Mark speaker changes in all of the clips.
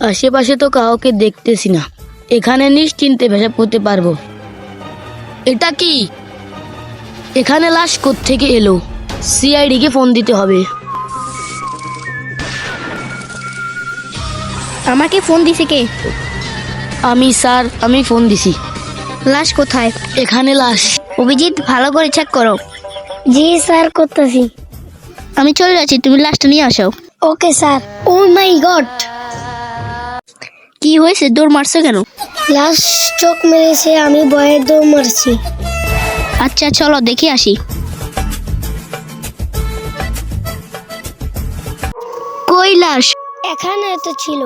Speaker 1: আশেপাশে তো কাউকে দেখতেছি না, এখানে নিশ্চিন্তে ভেসে পড়তে পারবো। এটা কি? এখানে লাশ কোত্থেকে এলো? সিআইডি কে ফোন দিতে হবে।
Speaker 2: আমাকে ফোন দিছে কে?
Speaker 1: আমি স্যার, আমি ফোন দিছি।
Speaker 2: লাশ কোথায়?
Speaker 1: এখানে লাশ।
Speaker 2: অভিজিৎ, ভালো করে চেক করো।
Speaker 3: জি স্যার, করতেছি।
Speaker 2: আমি চলে যাচ্ছি, তুমি লাশটা নিয়ে আসো।
Speaker 3: Okay sir. ও মাই গড,
Speaker 2: কি হয়েছে? দৌড় মারছো কেন?
Speaker 3: লাশ চোখ মেরেছে, আমি ভয়ে দৌড় মারছি।
Speaker 2: আচ্ছা চলো দেখে আসি। কই লাশ?
Speaker 3: এখানে তো ছিল।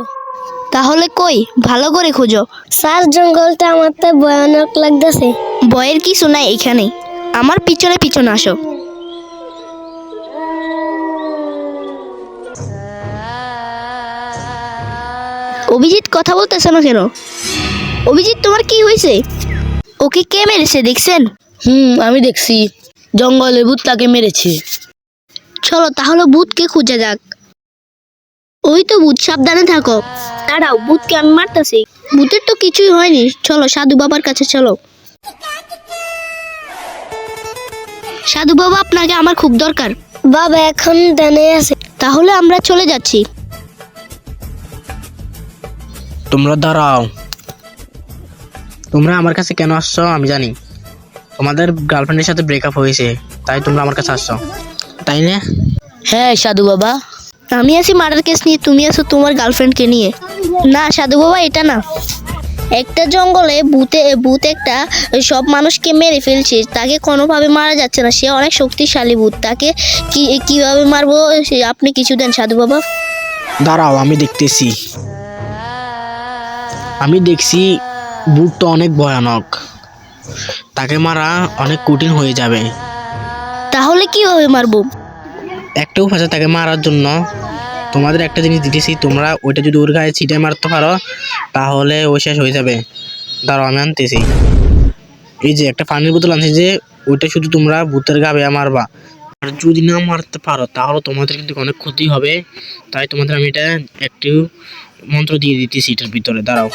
Speaker 2: তাহলে কই? ভালো করে খোঁজো।
Speaker 3: স্যার, জঙ্গলটা আমার তো ভয়ানক লাগতেছে।
Speaker 2: ভয়ের কিছু নাই এখানে, আমার পিছনে পিছনে আসো। অভিজিৎ, কথা বলতেছ না কেন? অভিজিৎ, তোমার কি হয়েছে? ওকে কে মেরেছে দেখছেন?
Speaker 1: আমি দেখছি, জঙ্গলে ভূত তাকে মেরেছে।
Speaker 2: চলো তাহলে ভূতকে খুঁজে যাক। ওই তো ভূত, সাবধানে থাকো। দাঁড়াও, ভূতকে আমি মারতাছি। ভূতের তো কিছুই হয়নি, চলো সাধু বাবার কাছে চলো। সাধু বাবা, আপনাকে আমার খুব দরকার।
Speaker 3: বাবা এখন ডানে আছে।
Speaker 2: তাহলে আমরা চলে যাচ্ছি।
Speaker 4: তোমরা দাঁড়াও। তোমরা আমার কাছে কেন আসছো আমি জানি। তোমাদের গার্লফ্রেন্ডের সাথে ব্রেকআপ হয়েছে, তাই তোমরা আমার কাছে আসছো, তাই না?
Speaker 1: হ্যাঁ সাধু বাবা।
Speaker 2: আমি আছি মার্ডার কেস নিয়ে, তুমি আছো তোমার গার্লফ্রেন্ডকে নিয়ে। না সাধু বাবা, এটা না। একটা জঙ্গলে ভূত একটা সব মানুষকে মেরে ফেলছে, তাকে কোনোভাবে মারা যাচ্ছে না। সে অনেক শক্তিশালী ভূত, তাকে কিভাবে মারবো আপনি কিছু দেন সাধু বাবা।
Speaker 4: দাঁড়াও, আমি দেখতেছি। আমি দেখছি ভূতটা অনেক ভয়ানক, তাকে মারা অনেক কঠিন হয়ে যাবে।
Speaker 2: তাহলে কিভাবে মারবো?
Speaker 4: একটা উপায় আছে তাকে মারার জন্য। তোমাদের একটা জিনিস দিতেছি, তোমরা ওইটা যদি ওর গায়ে ছিটে মারতে পারো তাহলে ও শেষ হয়ে যাবে। দাঁড়াও, আমি আনতেছি। এই যে একটা পানির বোতল আনছি, যে ওইটা শুধু তোমরা ভূতের গায়ে মারবা। আর যদি না মারতে পারো তাহলে তোমাদের কিন্তু অনেক ক্ষতি হবে। তাই তোমাদের আমি এটা একটু মন্ত্র দিয়ে দিতেছি এটার ভিতরে। দাঁড়াও।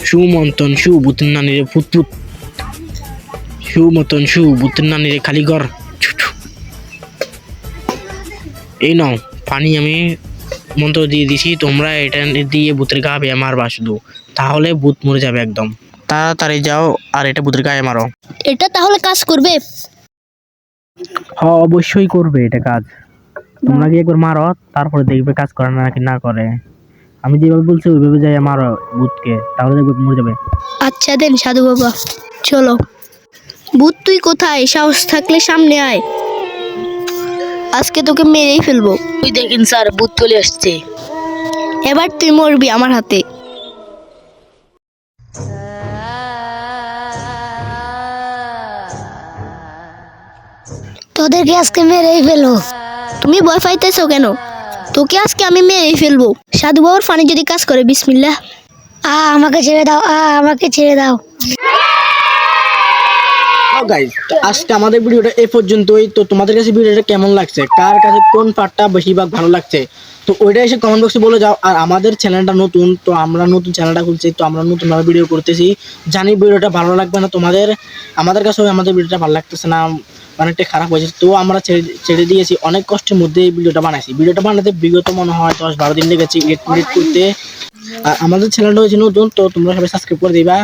Speaker 4: সুমন্তন সু ভূতের নানিরে ফুটফুট, সুমতন সু ভূতের নানিরে খালি ঘর। এই নাও পানি, আমি মন্ত্র দিয়ে দিছি, তোমরা এটা দিয়ে ভূতের গায়ে মারবা শুধু, তাহলে ভূত মরে যাবে একদম। তাড়াতাড়ি যাও আর এটা ভূতের গায়ে মারো।
Speaker 2: এটা তাহলে কাজ করবে?
Speaker 4: হ্যাঁ, অবশ্যই করবে এটা কাজ। তোমরা কি একবার মারো, তারপরে দেখবে কাজ করে নাকি না করে। আমি যেভাবে বলছি ওইভাবে যাই মারো ভূতকে, তাহলে দেখবে মরে যাবে।
Speaker 2: আচ্ছা দেন সাধু বাবা, চলো। ভূত তুই কোথায়? সাহস থাকলে সামনে আয়, আজকে তোকে মেরেই ফেলবো।
Speaker 1: ওই দেখেন স্যার, ভূত চলে আসছে।
Speaker 2: এবার তুই মরবি আমার হাতে।
Speaker 3: তোদেরকে আজকে মেরেই ফেলো।
Speaker 2: তুমি ভয় পাইতেছো কেন? তোকে আজকে আমি মেরেই ফেলবো। সাধু বাবার ফানি যদি কাজ করে, বিসমিল্লাহ।
Speaker 3: আমাকে ছেড়ে দাও, আমাকে ছেড়ে দাও।
Speaker 4: গাইস, আজকে আমাদের ভিডিওটা এই পর্যন্তই। তো তোমাদের কাছে ভিডিওটা কেমন লাগছে, কার কাছে কোন পার্টটা বেশিরভাগ ভালো লাগছে, তো ওইটা এসে কমেন্ট বক্সে বলে যাও। আর আমাদের চ্যানেলটা নতুন, তো আমরা নতুন চ্যানেলটা খুলছি, তো আমরা নতুনভাবে ভিডিও করতেছি। জানি ভিডিওটা ভালো লাগবে না তোমাদের, আমাদের কাছেও আমাদের ভিডিওটা ভালো লাগতেছে না, অনেকটা খারাপ হয়েছে। তো আমরা ছেড়ে দিয়েছি, অনেক কষ্টের মধ্যে এই ভিডিওটা বানাইছি। ভিডিওটা বানাতে বিগত মনে হয় 10-12 দিন লেগেছে এডিট করতে। আর আমাদের চ্যানেলটা হয়েছে নতুন, তো তোমরা সবাই সাবস্ক্রাইব করে দিবা।